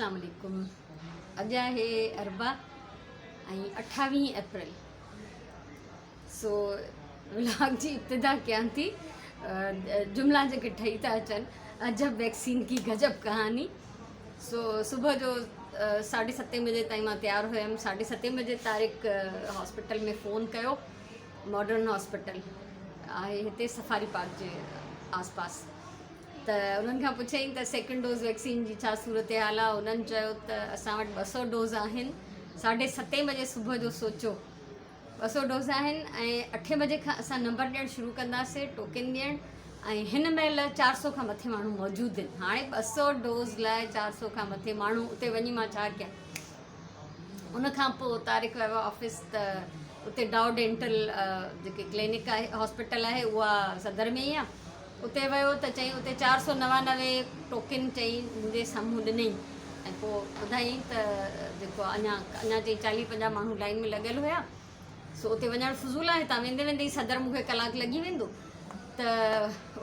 अस्सलाम वालेकुम। अॼु आहे अरबा ऐं 28 अप्रैल। सो व्लॉग जी इब्तिदा कयां थी। जुमला जेके ठही था अचनि, अजब वैक्सीन की गजब कहानी। सो सुबुह जो 7:30 बजे ताईं मां तयारु हुयमि। 7:30 बजे तारिक हॉस्पिटल में फ़ोन कयो। मॉडर्न हॉस्पिटल आहे हिते सफ़ारी पार्क जे आसपास। त उन्हनि खां पुछियईं त सेकेंड डोज़ वैक्सीन जी छा सूरत हाल आहे। उन्हनि चयो त असां वटि 200 डोज़ आहिनि। 7:30 बजे सुबुह जो सोचो 200 डोज़ आहिनि ऐं 8 बजे खां असां नंबर ॾियणु शुरू कंदासीं, टोकन ॾियणु। ऐं हिन महिल 400 खां मथे माण्हू मौजूदु आहिनि। हाणे 200 डोज़ लाइ 400 खां मथे माण्हू, उते वञी मां छा कयां। उनखां पोइ तारिक वियो ऑफिस, त उते डाउ डेंटल जेके क्लिनिक आहे, हॉस्पिटल आहे, उहा सदर में ई आहे। उते वियो त चई उते 499 टोकन चई मुंहिंजे साम्हूं ॾिनई। ऐं पोइ ॿुधाई त जेको अञा चई 40-50 माण्हू लाइन में लॻियल हुया। सो उते वञणु फज़ूल आहे, हितां वेंदे वेंदे ई सदर मूंखे कलाकु लॻी वेंदो। त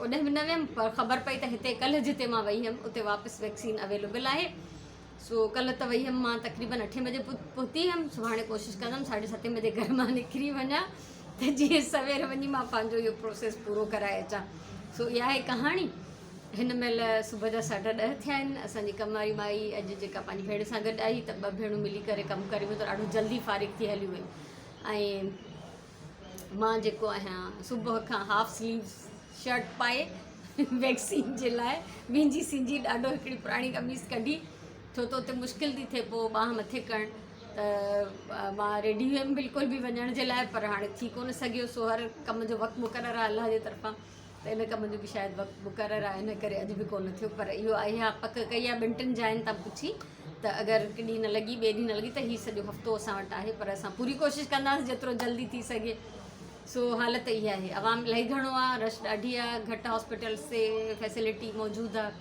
ओॾे बि न वियमि, पर ख़बर पई त हिते कल्ह जिते मां वई हुयमि उते वापसि वैक्सीन अवेलेबल आहे। सो कल्ह त वई हुयमि मां तक़रीबन 8 बजे पहुती हुयमि। सुभाणे कोशिशि कंदमि 7:30 बजे घर मां निकिरी वञा, त जीअं सवेर वञी मां पंहिंजो इहो प्रोसेस पूरो कराए अचां। सो इहा आहे कहाणी। हिन महिल सुबुह जा 10:30 थिया आहिनि। असांजी कम वारी माई अॼु जेका पंहिंजी भेण सां गॾु आई, त 2 भेणूं मिली करे कमु करे त ॾाढो जल्दी फारिग थी हली वियूं। ऐं मां जेको आहियां सुबुह खां हाफ स्लीव शर्ट पाए वैक्सीन जे लाइ मुंहिंजी सिंजी ॾाढो हिकिड़ी पुराणी कमीज़ कढी, छो त उते मुश्किल थी थिए पोइ ॿांह मथे करणु। त मां रेडी हुयमि बिल्कुलु बि वञण जे लाइ, पर हाणे थी कोन सघियो। सो हर कम जो वक़्तु मुक़ररु आहे अलाह जे तरफ़ां, त इन कम जो बि शायदि वक़्तु मुक़ररु आहे, इन करे अॼु बि कोन थियो। पर इहो आहे पक कई आहे 2-3 जाइनि तां पुछी, त अगरि हिकु ॾींहुं न लॻी, ॿिए ॾींहुं न लॻी, त हीउ सॼो हफ़्तो असां वटि आहे। पर असां पूरी कोशिशि कंदासीं जेतिरो जल्दी थी सघे। सो हालत इहा आहे, आवाम इलाही घणो आहे, रश ॾाढी आहे, घटि हॉस्पिटल्स ते फैसिलिटी मौजूदु आहे।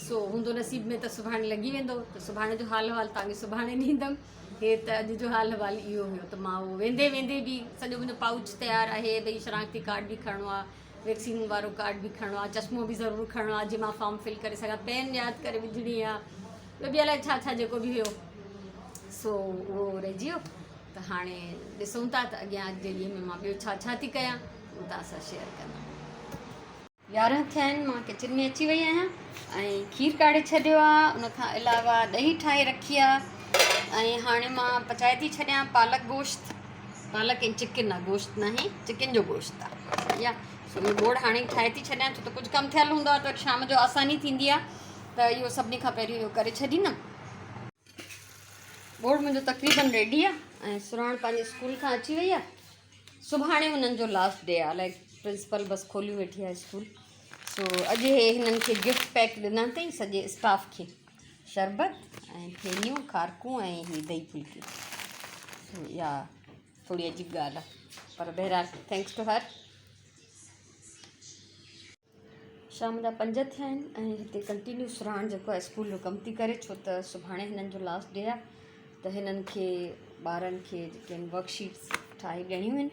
सो हूंदो नसीब में त सुभाणे लॻी वेंदो, त सुभाणे जो हाल अहिवाल तव्हांखे सुभाणे ॾींदमि। हे त अॼु जो हाल अहिवाल इहो हुयो। त मां उहो वेंदे वेंदे बि सॼो मुंहिंजो पाउच तयारु आहे। भई शनाख्ती कार्ड बि खणणो आहे, वैक्सीन वारो कार्ड बि खणणो आहे, चश्मो बि ज़रूरु खणणो आहे जीअं मां फॉर्म फिल करे सघां, पेन यादि करे विझणी आहे, ॿियो बि अलाए छा छा जेको बि हुयो। सो उहो रहिजी वियो। त हाणे ॾिसूं था त अॻियां अॼु जे ॾींहं में मां ॿियो छा छा थी कयां, उहो तव्हां सां शेयर कंदमि। 11 थिया आहिनि, मां किचन में अची वई आहियां ऐं खीर काढ़े छॾियो आहे। उनखां अलावा ॾही ठाहे रखी आहे। ऐं हाणे मां पचाए थी छॾियां पालक गोश्त। पालक ऐं चिकन आहे, गोश्त न आहे, चिकन जो गोश्त आहे। या सो इहो बोड़ हाणे ठाहे थी छॾियां, छो त कुझु कमु थियलु हूंदो आहे त शाम जो आसानी थींदी आहे। त इहो सभिनी खां पहिरियों इहो करे छॾींदमि। बोड़ मुंहिंजो तक़रीबन रेडी आहे ऐं सुराण पंहिंजे स्कूल खां अची वई आहे। सुभाणे हुननि जो लास्ट डे आहे, अलाए प्रिंसिपल बस खोली वेठी आहे स्कूल। सो अॼु हिननि खे गिफ्ट पैक ॾिना अथई सॼे स्टाफ खे, शरबत ऐं फेनियूं, खारकूं ऐं हीअ दही फुल्की। सो इहा थोरी अजीब ॻाल्हि आहे, पर बहरहाल थैंक्स टू हर। शाम जा 5 थिया आहिनि ऐं हिते कंटिन्यू सुराण जेको आहे स्कूल जो कमु थी करे, छो त सुभाणे हिननि जो लास्ट डे आहे। त हिननि खे ॿारनि खे जेके आहिनि वर्कशीट्स ठाहे ॾियणियूं आहिनि।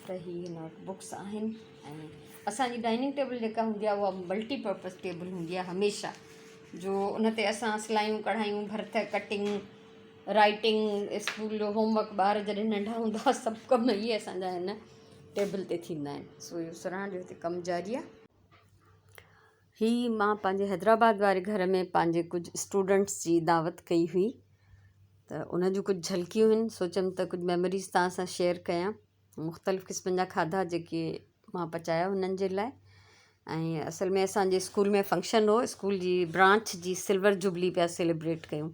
त हीअ हिन वटि बुक्स आहिनि। ऐं असांजी डाइनिंग टेबल जेका हूंदी आहे उहा मल्टीपर्पज़ टेबल हूंदी आहे हमेशह, जो उन ते असां सिलायूं कढ़ायूं, भर्त, कटिंग, राइटिंग, स्कूल जो होमवर्क, ॿार जॾहिं नंढा हूंदा सभु कम इहे असांजा हिन टेबल ते थींदा आहिनि। सो इहो सुराण जो हिते कमु जारी आहे। हीअ मां पंहिंजे हैदराबाद वारे घर में पंहिंजे कुझु स्टूडेंट्स जी दावत कई हुई, त उन जूं कुझु झलकियूं आहिनि। सोचियमि त कुझु मेमोरीज़ तव्हां सां शेयर कयां। मुख़्तलिफ़ क़िस्मनि जा खाधा जेके मां पचाया हुननि जे लाइ। ऐं असल में असांजे स्कूल में फंक्शन हो, स्कूल जी ब्रांच जी सिल्वर जुबली पिया सेलिब्रेट कयूं।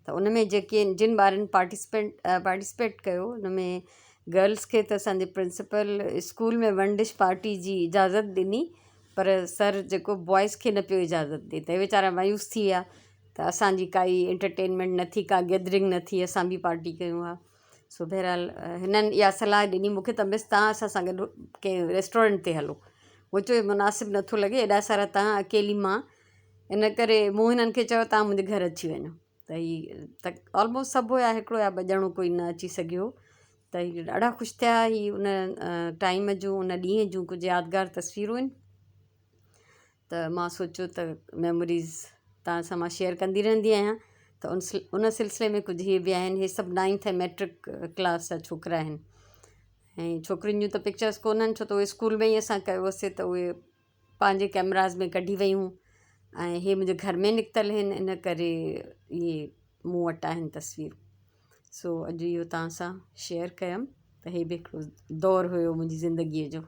त उन में जेके जिन ॿारनि पार्टिसिपेट कयो, उन में गर्ल्स खे त असांजे प्रिंसिपल स्कूल में 1 डिश पार्टी जी इजाज़त ॾिनी, पर सर जेको बॉइज़ खे न पियो इजाज़त ॾिए, त वीचारा मायूस थी विया। त असांजी काई एंटरटेनमेंट न थी, का गैदरिंग न थी, असां बि पार्टी कयूं आहे। सो बहरहाल हिननि इहा सलाह ॾिनी मूंखे त मिस तव्हां असां सां गॾु कंहिं रेस्टोरेंट ते हलो। मूं चयो मुनासिबु नथो लॻे, एॾा सारा तव्हां अकेली मां, इन करे मूं हिननि खे चयो तव्हां मुंहिंजे घर अची वञो। त हीअ त ऑलमोस्ट सभु हुया, हिकिड़ो या 2 ॼणो कोई न अची सघियो। त हीअ ॾाढा ख़ुशि थिया। हीअ उन टाइम जूं, उन ॾींहं जूं कुझु यादगार तस्वीरूं आहिनि। त मां सोचियो त मेमोरीज़ तव्हां सां मां शेयर कंदी रहंदी आहियां, त उन सिलसिले में कुझु इहे बि आहिनि। इहे सभु 9th ऐं मैट्रिक क्लास जा छोकिरा आहिनि ऐं छोकिरियुनि जूं त पिक्चर्स कोन्हनि, छो त उहे स्कूल में ई असां कयो हुयोसीं त उहे पंहिंजे कैमराज़ में कढी वियूं ऐं इहे मुंहिंजे घर में निकितल आहिनि, इन करे इहे मूं वटि आहिनि तस्वीरूं। सो अॼु इहो तव्हां सां शेयर कयमि त इहे बि हिकिड़ो दौरु हुयो मुंहिंजी ज़िंदगीअ जो।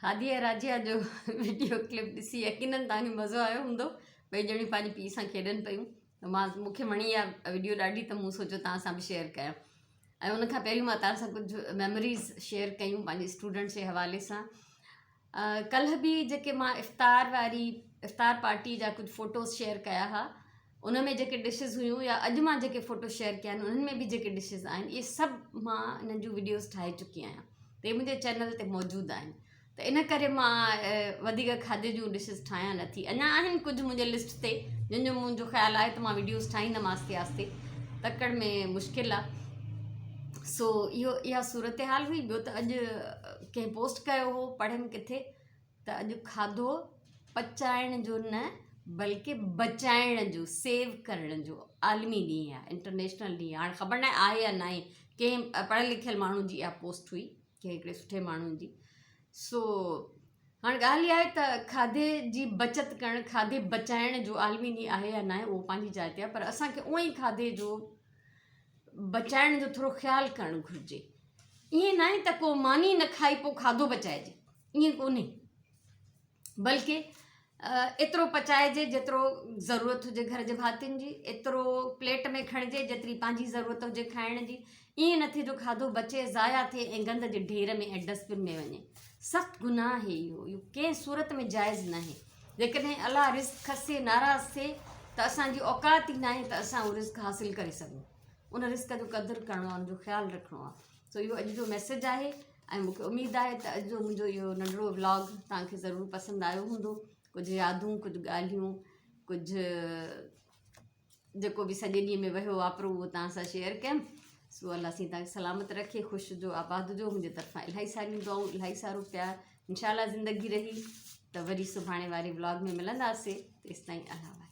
हादिया राजिया जो वीडियो क्लिप ॾिसी यकीननि तव्हांखे मज़ो आयो हूंदो। ॿई ॼणियूं पंहिंजी पीउ सां खेॾनि पियूं त मूंखे वणी इहा वीडियो ॾाढी, त मूं सोचियो तव्हां सां बि शेयर कयां। ऐं उनखां पहिरियों मां तव्हां सां कुझु मेमोरीज़ शेयर कयूं पंहिंजे स्टूडेंट्स जे हवाले सां। कल्ह बि जेके मां इफ़्तार पार्टी जा कुझु फ़ोटोज़ शेयर कया हुआ, उन में जेके डिशिज़ हुयूं या अॼु मां जेके फ़ोटो शेयर कया आहिनि उन्हनि में बि जेके डिशिज़ आहिनि, इहे सभु मां इन्हनि जूं वीडियोज़ ठाहे चुकी आहियां त इहे मुंहिंजे चैनल ते मौजूदु आहिनि। त इन करे मां वधीक खाधे जूं डिशिज़ ठाहियां नथी। अञा आहिनि कुझु मुंहिंजे लिस्ट ते जिन जो मुंहिंजो ख़्यालु आहे त मां वीडियोज़ ठाहींदमि आस्ते आस्ते, तकड़ में मुश्किल आहे। सो इहा सूरत हाल हुई। ॿियो त अॼु कंहिं पोस्ट कयो हो, पढ़ियमि किथे, त अॼु खाधो पचाइण जो न बल्कि बचाइण जो, सेव करण जो आलमी ॾींहुं आहे, इंटरनेशनल ॾींहुं आहे। हाणे ख़बर न आहे या न आहे, कंहिं पढ़ियल लिखियल माण्हू जी इहा पोस्ट हुई, कंहिं हिकिड़े सुठे माण्हू जी। सो हाणे ॻाल्हि इहा आहे त खाधे जी बचति करणु, खाधे बचाइण जो आलमी ॾींहुं आहे या न आहे उहो पंहिंजी जाइ ते आहे, पर असांखे उअं ई खाधे जो बचाइण जो थोरो ख़्यालु करणु घुरिजे। ईअं न आहे त को मानी न खाई पोइ खाधो बचाइजे, ईअं कोन्हे, बल्कि एतिरो पचाइजे जेतिरो ज़रूरत हुजे घर जे भातियुनि जी, एतिरो प्लेट में खणिजे जेतिरी पंहिंजी ज़रूरत हुजे खाइण जी। ईअं न थिए जो खाधो बचे, ज़ाया थिए ऐं गंद जे ढेर में ऐं डस्टबिन में वञे। सख़्तु गुनाह आहे इहो कंहिं सूरत में जाइज़ न आहे। जेकॾहिं अलाह रिस्क खसे, नाराज़ थिए त असांजी औकात ई न आहे त असां उहो रिस्क हासिलु करे सघूं। उन रिस्क जो क़दुरु करिणो आहे, उनजो ख़्यालु रखिणो आहे। सो इहो अॼु जो मैसेज आहे ऐं मूंखे उमेदु आहे त अॼु जो मुंहिंजो इहो नंढिड़ो व्लॉग तव्हांखे ज़रूरु पसंदि आयो हूंदो। कुझु यादूं, कुझु ॻाल्हियूं, कुझु जेको बि सॼे ॾींहं में वियो वापिरो उहो तव्हां सां शेयर कयमि। सो अलाह साईं तव्हांखे सलामत रखे, ख़ुशि जो, आबाद जो। मुंहिंजे तरफ़ां इलाही सारियूं दुआऊं, इलाही सारो प्यार। इंशाअल्लाह ज़िंदगी रही त वरी सुभाणे वारे व्लॉग में मिलंदासीं। तेसिताईं अल्लाह।